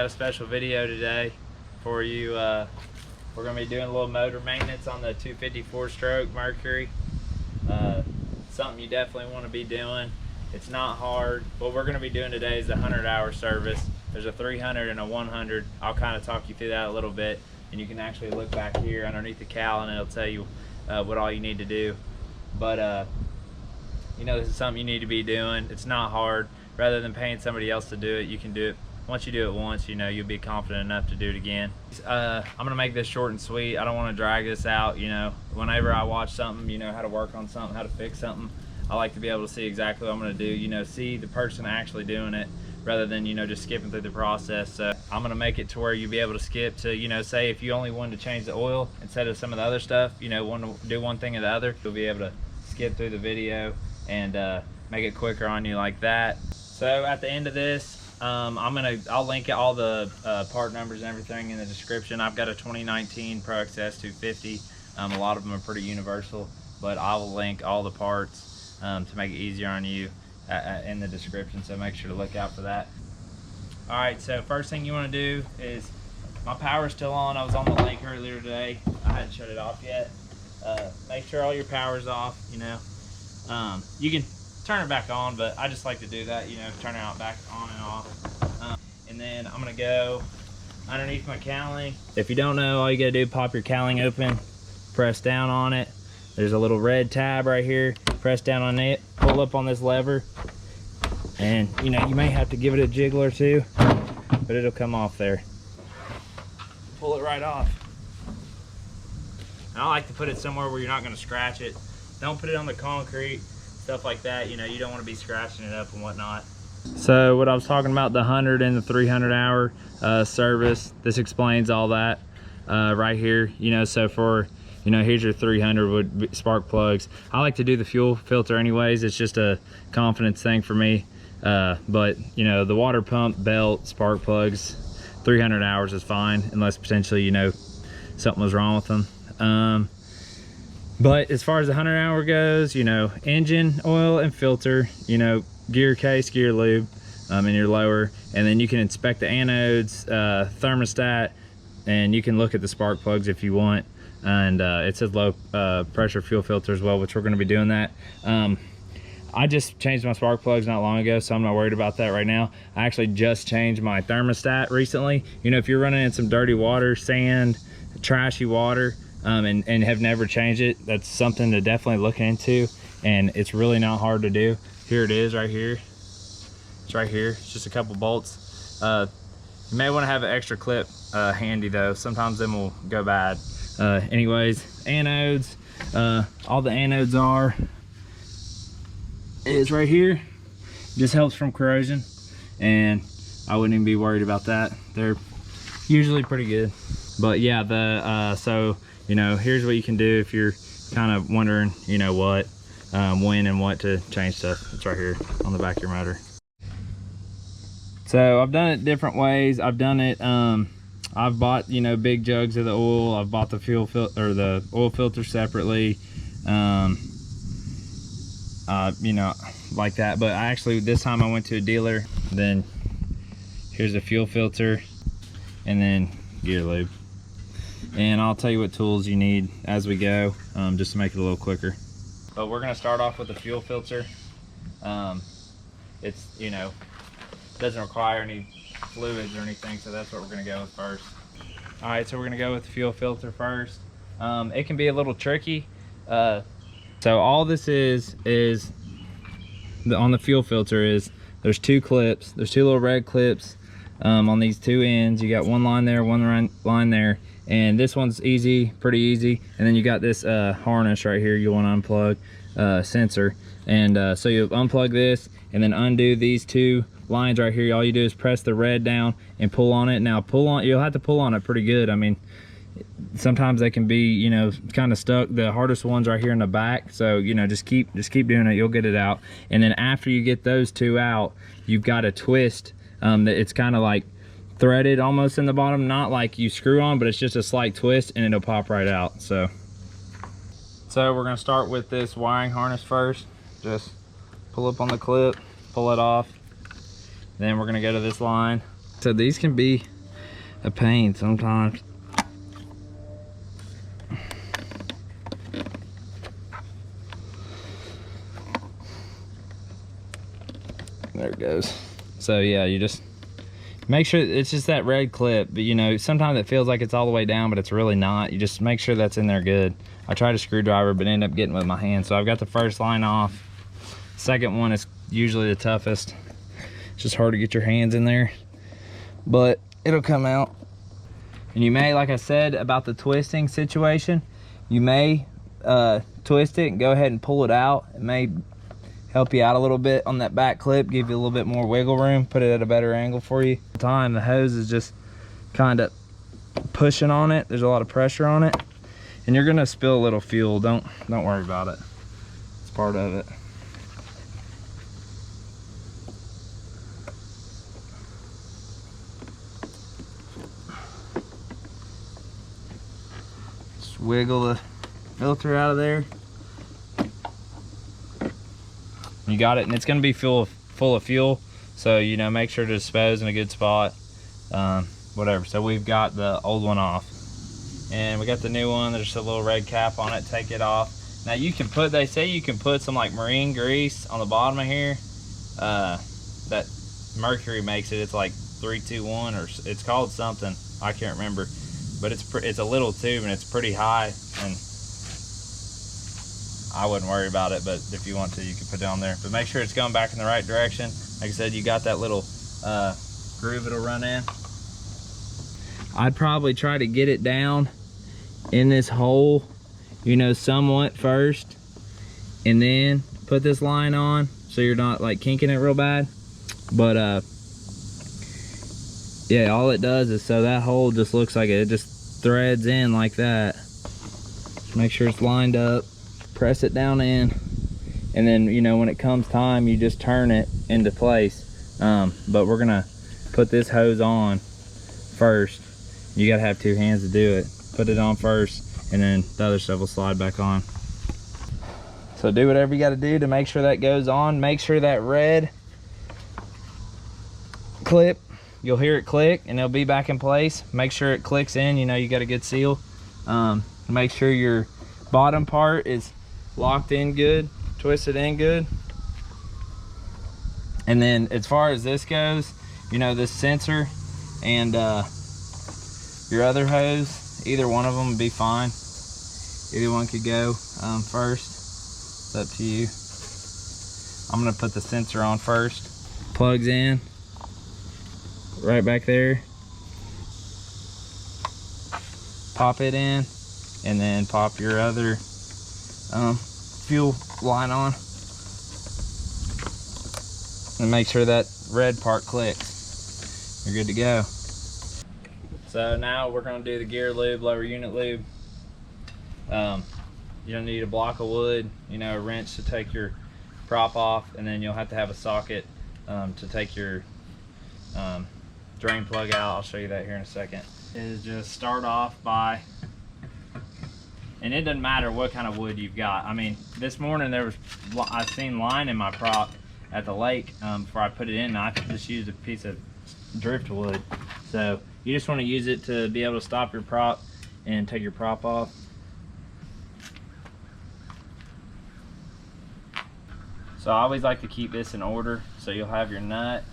got a special video today for you. We're going to be doing a little motor maintenance on the 254 stroke Mercury. Something you definitely want to be doing. It's not hard. What we're going to be doing today is a 100-hour service. There's a 300 and a 100. I'll kind of talk you through that a little bit, and you can actually look back here underneath the cowl and it'll tell you what all you need to do. But you know, this is something you need to be doing. It's not hard. Rather than paying somebody else to do it, you can do it. Once you do it once, you know, you'll be confident enough to do it again. I'm gonna make this short and sweet. I don't want to drag this out. You know, whenever I watch something, you know, how to work on something, how to fix something, I like to be able to see exactly what I'm gonna do, you know, see the person actually doing it rather than, you know, just skipping through the process. So I'm gonna make it to where you'll be able to skip to, you know, say if you only wanted to change the oil instead of some of the other stuff, you know, want to do one thing or the other, you'll be able to skip through the video and make it quicker on you like that. So at the end of this, I'll link all the part numbers and everything in the description. I've got a 2019 Pro XS 250. A lot of them are pretty universal, but I will link all the parts to make it easier on you in the description, so make sure to look out for that. All right, so first thing you want to do is, my power's still on. I was on the lake earlier today. I hadn't shut it off yet. Make sure all your power's off, you know. You can turn it back on, but I just like to do that, you know, turn it out back on and off. And then I'm gonna go underneath my cowling. If you don't know, all you gotta do, pop your cowling open, press down on it. There's a little red tab right here. Press down on it, pull up on this lever, and you know, you may have to give it a jiggle or two, but it'll come off there. Pull it right off. And I like to put it somewhere where you're not gonna scratch it. Don't put it on the concrete, stuff like that. You know, you don't want to be scratching it up and whatnot. So what I was talking about, the 100 and the 300 hour service, this explains all that right here. You know, so for, you know, here's your 300 would be spark plugs. I like to do the fuel filter anyways. It's just a confidence thing for me. But you know, the water pump, belt, spark plugs, 300 hours is fine, unless potentially, you know, something was wrong with them. But as far as the 100-hour goes, you know, engine oil and filter, you know, gear case, gear lube, and your lower, and then you can inspect the anodes, thermostat, and you can look at the spark plugs if you want. And it says low pressure fuel filter as well, which we're going to be doing that. I just changed my spark plugs not long ago, so I'm not worried about that right now. I actually just changed my thermostat recently. You know, if you're running in some dirty water, sand, trashy water, and have never changed it, that's something to definitely look into, and it's really not hard to do. Here it is right here. It's right here. It's just a couple bolts. You may want to have an extra clip handy though. Sometimes them will go bad. Anyways, anodes, all the anodes is right here. Just helps from corrosion, and I wouldn't even be worried about that. They're usually pretty good. But yeah, so you know, here's what you can do if you're kind of wondering, you know, what, when and what to change stuff. It's right here on the back of your motor. So I've done it different ways. I've done it, I've bought, you know, big jugs of the oil. I've bought the fuel filter or the oil filter separately, you know, like that. But I actually, this time I went to a dealer. Then here's the fuel filter, and then gear lube. And I'll tell you what tools you need as we go, just to make it a little quicker. But we're gonna start off with the fuel filter. It's, you know, doesn't require any fluids or anything, so that's what we're gonna go with first. All right, so we're gonna go with the fuel filter first. It can be a little tricky. So all this is on the fuel filter is, there's two clips. There's two little red clips on these two ends. You got one line there, one line there. And this one's easy, pretty easy. And then you got this harness right here you want to unplug, sensor. And so you unplug this and then undo these two lines right here. All you do is press the red down and pull on it. Now you'll have to pull on it pretty good. I mean, sometimes they can be, you know, kind of stuck. The hardest one's right here in the back. So, you know, just keep doing it. You'll get it out. And then after you get those two out, you've got a twist that it's kind of like threaded almost in the bottom, not like you screw on, but it's just a slight twist and it'll pop right out. So we're going to start with this wiring harness first. Just pull up on the clip, pull it off, then we're going to go to this line. So these can be a pain sometimes. There it goes. So yeah, you just make sure it's just that red clip, but you know, sometimes it feels like it's all the way down, but it's really not. You just make sure that's in there good. I tried a screwdriver, but ended up getting with my hand. So I've got the first line off. Second one is usually the toughest. It's just hard to get your hands in there, but it'll come out. And you may, like I said about the twisting situation, you may twist it and go ahead and pull it out. It may help you out a little bit on that back clip, give you a little bit more wiggle room, put it at a better angle for you. The time the hose is just kind of pushing on it. There's a lot of pressure on it, and you're gonna spill a little fuel. Don't worry about it. It's part of it. Just wiggle the filter out of there. You got it, and it's going to be full of fuel, so you know, make sure to dispose in a good spot. Whatever. So we've got the old one off, and we got the new one. There's a little red cap on it. Take it off. Now you can put, they say you can put some like marine grease on the bottom of here. That Mercury makes it. It's like 321, or it's called something, I can't remember, but it's a little tube and it's pretty high, and I wouldn't worry about it, but if you want to, you can put it on there. But make sure it's going back in the right direction. Like I said, you got that little groove it'll run in. I'd probably try to get it down in this hole, you know, somewhat first, and then put this line on so you're not like kinking it real bad. But yeah, all it does is, so that hole just looks like it just threads in like that. Just make sure it's lined up. Press it down in, and then, you know, when it comes time, you just turn it into place. But we're gonna put this hose on first. You gotta have two hands to do it. Put it on first, and then the other stuff will slide back on. So do whatever you gotta do to make sure that goes on. Make sure that red clip, you'll hear it click and it'll be back in place. Make sure it clicks in, you know, you got a good seal. Make sure your bottom part is locked in good, twisted in good. And then as far as this goes, you know, this sensor and your other hose, either one of them would be fine. Either one could go first. It's up to you. I'm gonna put the sensor on first. Plugs in right back there. Pop it in, and then pop your other fuel line on, and make sure that red part clicks. You're good to go. So now we're going to do the gear lube, lower unit lube. You'll need a block of wood, you know, a wrench to take your prop off, and then you'll have to have a socket to take your drain plug out. I'll show you that here in a second. Is just start off by, and it doesn't matter what kind of wood you've got. I mean, this morning I seen line in my prop at the lake before I put it in. I just used a piece of driftwood. So you just want to use it to be able to stop your prop and take your prop off. So I always like to keep this in order. So you'll have your nut,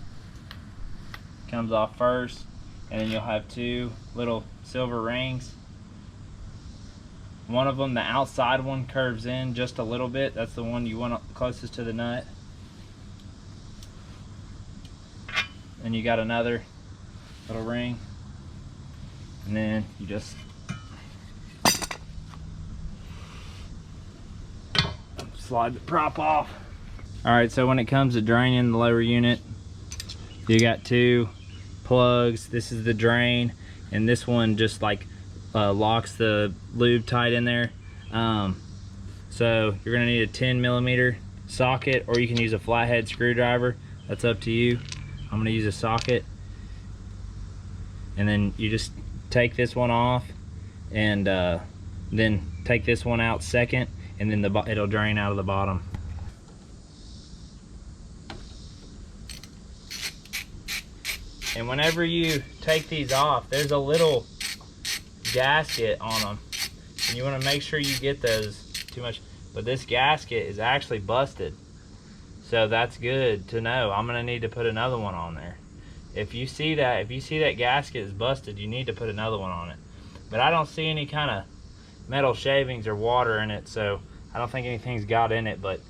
comes off first, and then you'll have two little silver rings. One of them, the outside one, curves in just a little bit. That's the one you want closest to the nut. And you got another little ring, and then you just slide the prop off. All right, so when it comes to draining the lower unit, you got two plugs. This is the drain, and this one just like locks the lube tight in there. So you're gonna need a 10mm socket, or you can use a flathead screwdriver. That's up to you. I'm gonna use a socket, and then you just take this one off, and then take this one out second, and then it'll drain out of the bottom. And whenever you take these off, there's a little gasket on them, and you want to make sure you get those too much. But this gasket is actually busted, so that's good to know. I'm gonna need to put another one on there. If you see that gasket is busted, you need to put another one on it. But I don't see any kind of metal shavings or water in it, so I don't think anything's got in it. But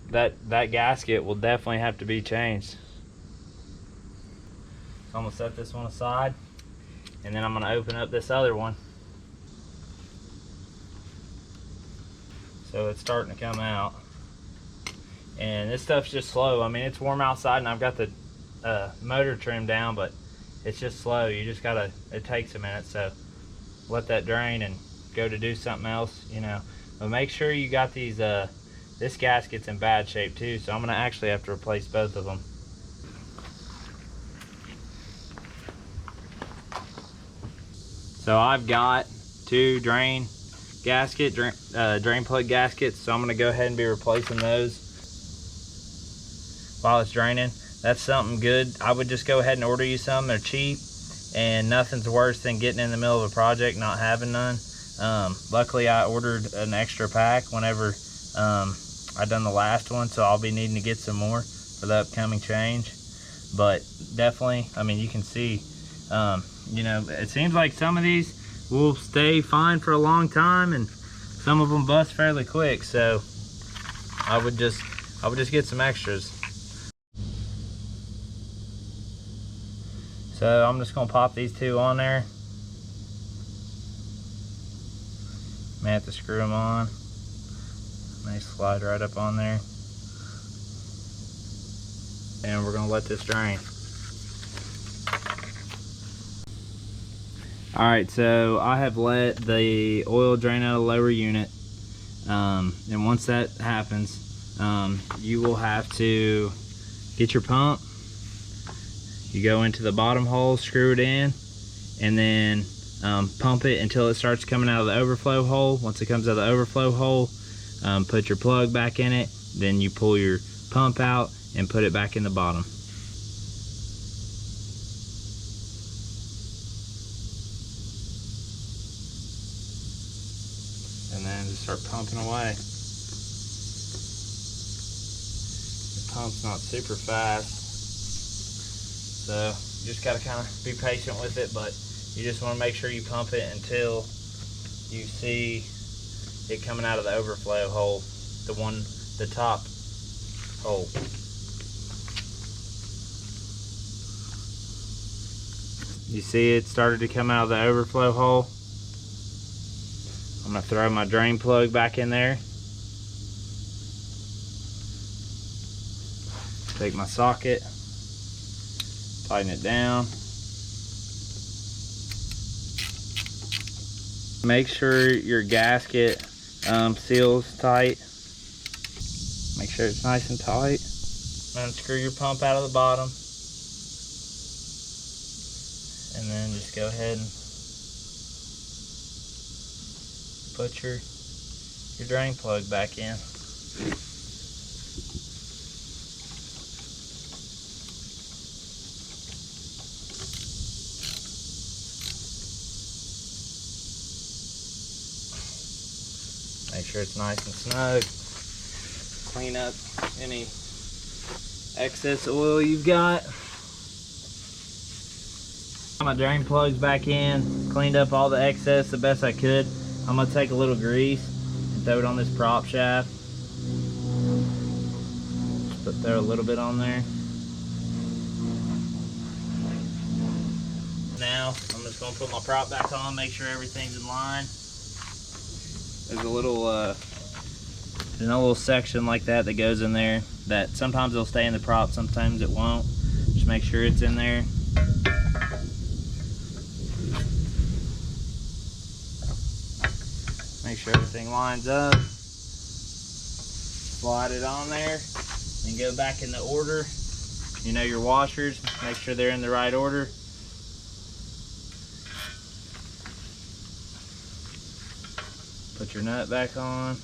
that gasket will definitely have to be changed. So I'm gonna set this one aside, and then I'm gonna open up this other one. So it's starting to come out, and this stuff's just slow. I mean, it's warm outside and I've got the motor trimmed down, but it's just slow. You just gotta, it takes a minute, so let that drain and go to do something else, you know. But make sure you got these, this gasket's in bad shape too, so I'm gonna actually have to replace both of them. So I've got two drain plug gaskets, so I'm gonna go ahead and be replacing those while it's draining. That's something good. I would just go ahead and order you some. They're cheap, and nothing's worse than getting in the middle of a project not having none. Luckily I ordered an extra pack whenever I done the last one, so I'll be needing to get some more for the upcoming change. But definitely, I mean, you can see, you know, it seems like some of these will stay fine for a long time, and some of them bust fairly quick. So I would just get some extras. So I'm just gonna pop these two on there. May have to screw them on. They slide right up on there. And we're gonna let this drain. All right, so I have let the oil drain out of the lower unit. And once that happens, you will have to get your pump. You go into the bottom hole, screw it in, and then pump it until it starts coming out of the overflow hole. Once it comes out of the overflow hole, put your plug back in it, then you pull your pump out and put it back in the bottom. And then just start pumping away. The pump's not super fast, so you just gotta kind of be patient with it, but you just want to make sure you pump it until you see it coming out of the overflow hole, the top hole. You see it started to come out of the overflow hole. I'm gonna throw my drain plug back in there. Take my socket, tighten it down. Make sure your gasket seals tight. Make sure it's nice and tight. Unscrew your pump out of the bottom. And then just go ahead and put your drain plug back in. Make sure it's nice and snug. Clean up any excess oil you've got. My drain plugs back in, cleaned up all the excess the best I could. I'm gonna take a little grease and throw it on this prop shaft. Just throw a little bit on there. Now I'm just gonna put my prop back on, make sure everything's in line. There's a little section like that goes in there that sometimes it'll stay in the prop, sometimes it won't. Just make sure it's in there. Make sure everything lines up. Slide it on there and go back in the order. You know your washers, make sure they're in the right order. Put your nut back on.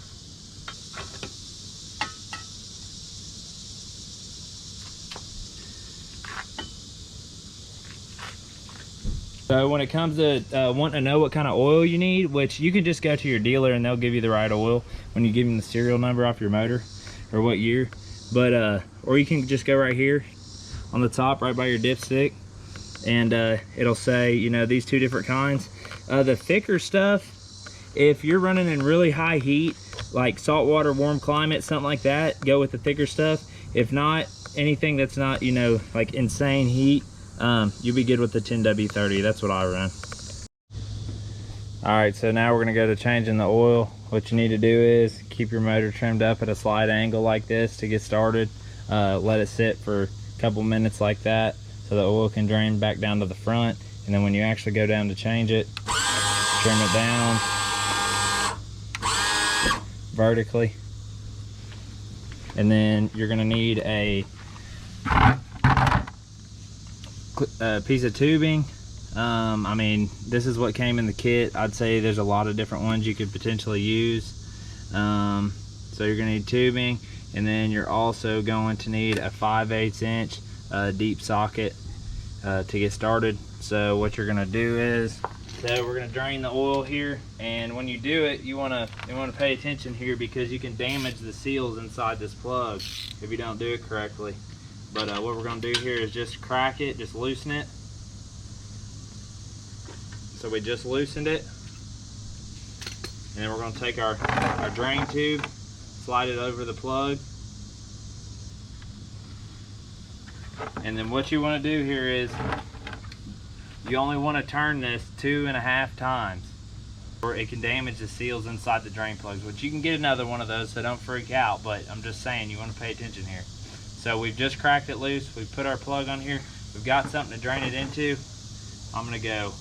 So when it comes to wanting to know what kind of oil you need, which you can just go to your dealer and they'll give you the right oil when you give them the serial number off your motor or what year. But or you can just go right here on the top right by your dipstick, and it'll say, you know, these two different kinds. The thicker stuff, if you're running in really high heat, like saltwater, warm climate, something like that, go with the thicker stuff. If not, anything that's not, you know, like insane heat, you'll be good with the 10W30. That's what I run. All right, so now we're gonna go to changing the oil. What you need to do is keep your motor trimmed up at a slight angle like this to get started. Let it sit for a couple minutes like that so the oil can drain back down to the front. And then when you actually go down to change it, trim it down vertically. And then you're gonna need a piece of tubing. I mean, this is what came in the kit. I'd say there's a lot of different ones you could potentially use. So you're gonna need tubing, and then you're also going to need a 5/8 inch deep socket to get started. So what you're gonna do is, so we're gonna drain the oil here, and when you do it, you wanna pay attention here, because you can damage the seals inside this plug if you don't do it correctly. But what we're gonna do here is just crack it, just loosen it. So we just loosened it, and then we're gonna take our drain tube, slide it over the plug. And then what you wanna do here is, you only wanna turn this 2.5 times, or it can damage the seals inside the drain plugs, which you can get another one of those, so don't freak out, but I'm just saying you wanna pay attention here. So we've just cracked it loose, we've put our plug on here, we've got something to drain it into. I'm gonna go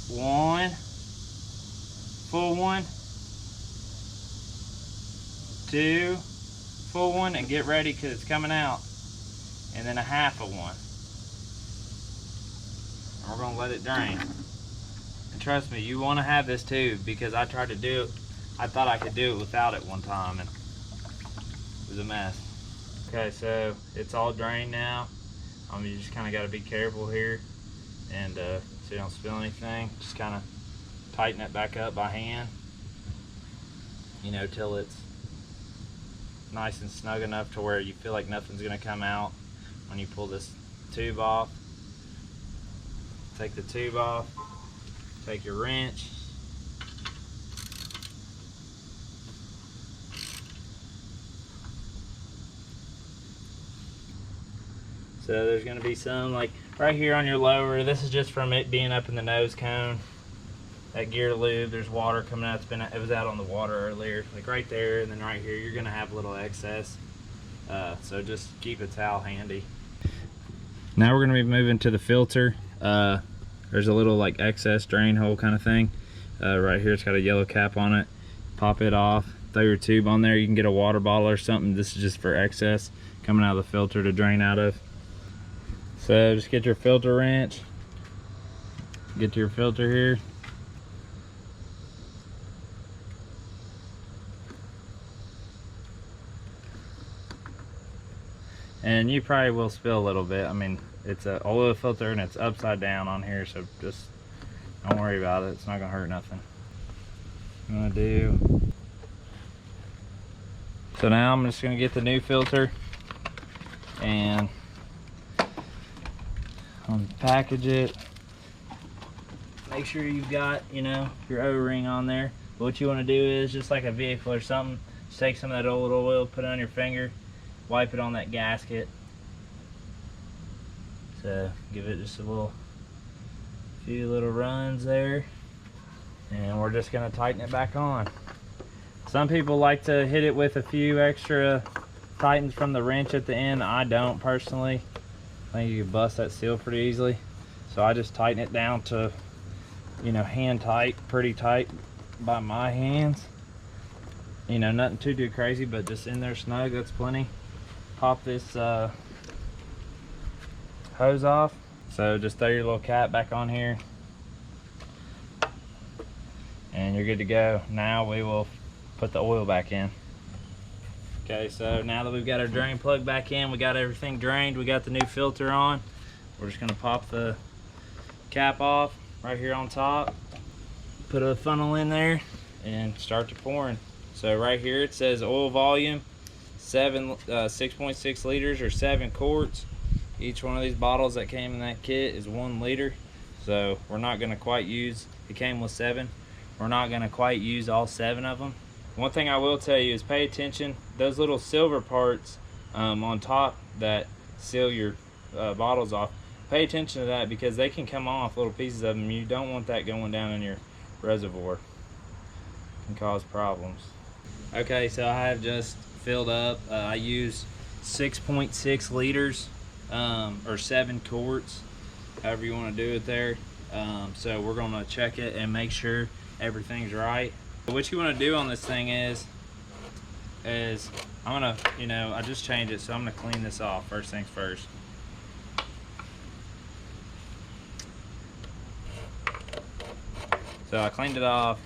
1, full one, 2, full one, and get ready because it's coming out, and then a 1/2 of one. And we're gonna let it drain. And trust me, you wanna have this tube, because I tried to do it, I thought I could do it without it one time, and it was a mess. Okay, so it's all drained now. You just kind of got to be careful here, and so you don't spill anything. Just kind of tighten it back up by hand, you know, till it's nice and snug enough to where you feel like nothing's going to come out when you pull this tube off. Take the tube off, take your wrench, so there's going to be some, like right here on your lower, this is just from it being up in the nose cone. That gear lube, there's water coming out. It was out on the water earlier, like right there, and then right here you're going to have a little excess. So just keep a towel handy. Now we're going to be moving to the filter. There's a little like excess drain hole kind of thing. Right here, it's got a yellow cap on it. Pop it off, throw your tube on there. You can get a water bottle or something. This is just for excess coming out of the filter to drain out of. So just get your filter wrench, get to your filter here. And you probably will spill a little bit. I mean, it's an oil filter and it's upside down on here, so just don't worry about it. It's not gonna hurt nothing. I'm gonna do, so now I'm just gonna get the new filter and unpackage it. Make sure you've got, you know, your O-ring on there. But what you want to do is, just like a vehicle or something, just take some of that old oil, put it on your finger, wipe it on that gasket. So give it just a few little runs there, and we're just going to tighten it back on. Some people like to hit it with a few extra tightens from the wrench at the end. I don't personally. I think you can bust that seal pretty easily, so I just tighten it down to, you know, hand tight, pretty tight by my hands. You know, nothing too crazy, but just in there snug, that's plenty. Pop this hose off. So just throw your little cap back on here, and you're good to go. Now we will put the oil back in. Okay, so now that we've got our drain plug back in, we got everything drained, we got the new filter on. We're just gonna pop the cap off right here on top, put a funnel in there, and start to pouring. So right here it says oil volume, 6.6 liters or 7 quarts. Each one of these bottles that came in that kit is 1 liter. So we're not gonna quite use, it came with 7. We're not gonna quite use all 7 of them. One thing I will tell you is pay attention, those little silver parts on top that seal your bottles off, pay attention to that because they can come off, little pieces of them. You don't want that going down in your reservoir. It can cause problems. Okay, so I have just filled up. I use 6.6 liters or 7 quarts, however you want to do it there. So we're gonna check it and make sure everything's right. What you want to do on this thing is I'm gonna, I just changed it, so I'm gonna clean this off first things first. So I cleaned it off.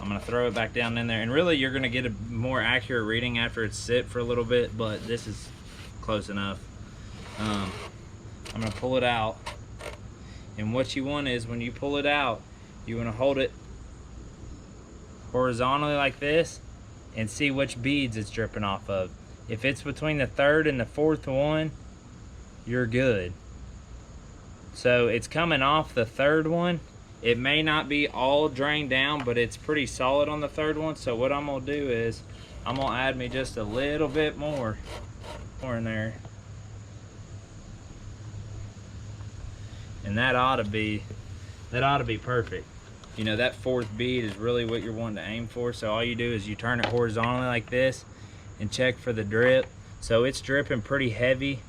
I'm gonna throw it back down in there, and really you're gonna get a more accurate reading after it's sit for a little bit, but this is close enough. I'm gonna pull it out, and what you want is when you pull it out, you want to hold it horizontally like this and see which beads it's dripping off of. If it's between the 3rd and the 4th one, you're good. So it's coming off the 3rd one. It may not be all drained down, but it's pretty solid on the 3rd one. So what I'm gonna do is I'm gonna add me just a little bit more in there, and that ought to be perfect. That 4th bead is really what you're wanting to aim for. So all you do is you turn it horizontally like this and check for the drip. So it's dripping pretty heavy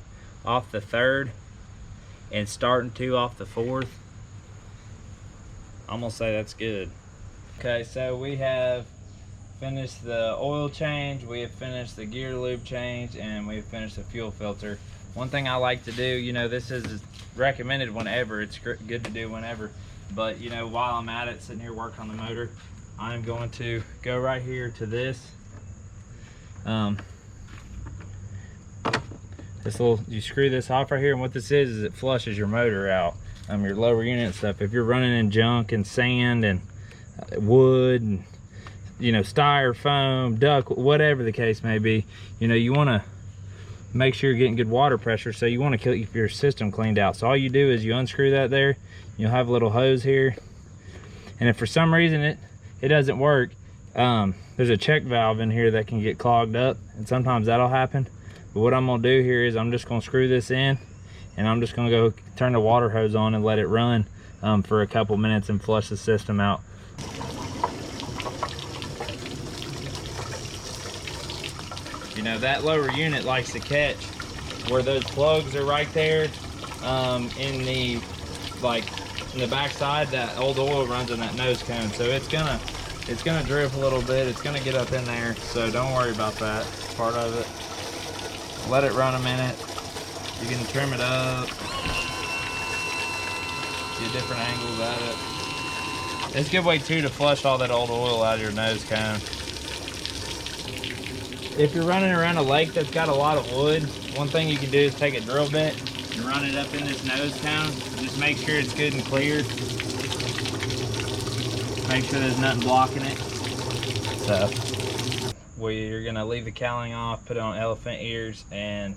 off the 3rd and starting to off the 4th. I'm gonna say that's good. Okay, so we have finished the oil change, we have finished the gear lube change, and we have finished the fuel filter. One thing I like to do, this is recommended whenever, it's good to do whenever, but while I'm at it, sitting here working on the motor, I'm going to go right here to this. You screw this off right here, and what this is it flushes your motor out, your lower unit and stuff. If you're running in junk and sand and wood and styrofoam, duck, whatever the case may be, you want to make sure you're getting good water pressure, so you want to keep your system cleaned out. So all you do is you unscrew that there, you'll have a little hose here, and if for some reason it doesn't work, there's a check valve in here that can get clogged up, and sometimes that'll happen. But what I'm gonna do here is I'm just gonna screw this in, and I'm just gonna go turn the water hose on and let it run for a couple minutes and flush the system out. That lower unit likes to catch where those plugs are right there in the back side. That old oil runs in that nose cone, so it's gonna drip a little bit, it's gonna get up in there, so don't worry about that part of it. Let it run a minute. You can trim it up, get different angles at it. It's a good way too to flush all that old oil out of your nose cone. If you're running around a lake that's got a lot of wood, one thing you can do is take a drill bit and run it up in this nose cone. Just make sure it's good and clear. Make sure there's nothing blocking it. So you're gonna leave the cowling off, put it on elephant ears, and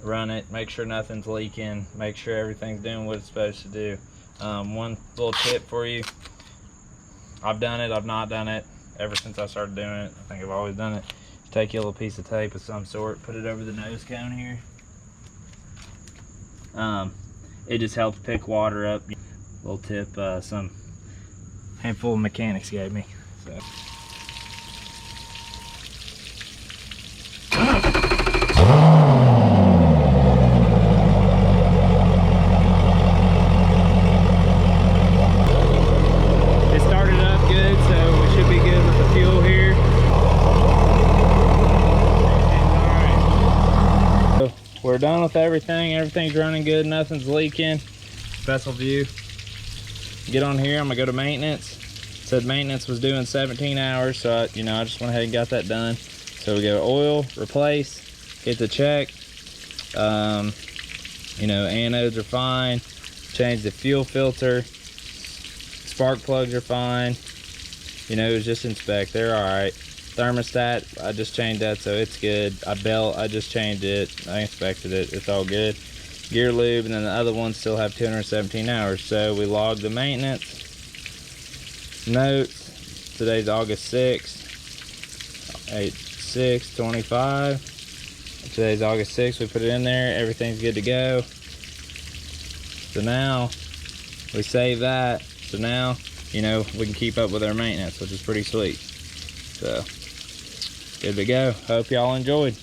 run it. Make sure nothing's leaking. Make sure everything's doing what it's supposed to do. One little tip for you. I've done it, I've not done it. Ever since I started doing it, I think I've always done it. Take a little piece of tape of some sort, put it over the nose cone here. It just helps pick water up. Little tip, some handful of mechanics gave me. So. It started up good, so we should be good with the fuel here. Alright. So we're done with everything. Everything's running good, nothing's leaking. Vessel view. Get on here, I'm gonna go to maintenance. It said maintenance was due in 17 hours, so I just went ahead and got that done. So So we go oil, replace, hit the check. You know, anodes are fine. Change the fuel filter. Spark plugs are fine. You know, just inspect, they're all right. Thermostat, I just changed that, so it's good. I just changed it. I inspected it, it's all good. Gear lube, and then the other ones still have 217 hours. So we logged the maintenance. Notes, today's August 6th, 8/6/25. Today's August 6th, we put it in there, everything's good to go. So now, we save that, so now, you know, we can keep up with our maintenance, which is pretty sweet. So, good to go. Hope y'all enjoyed.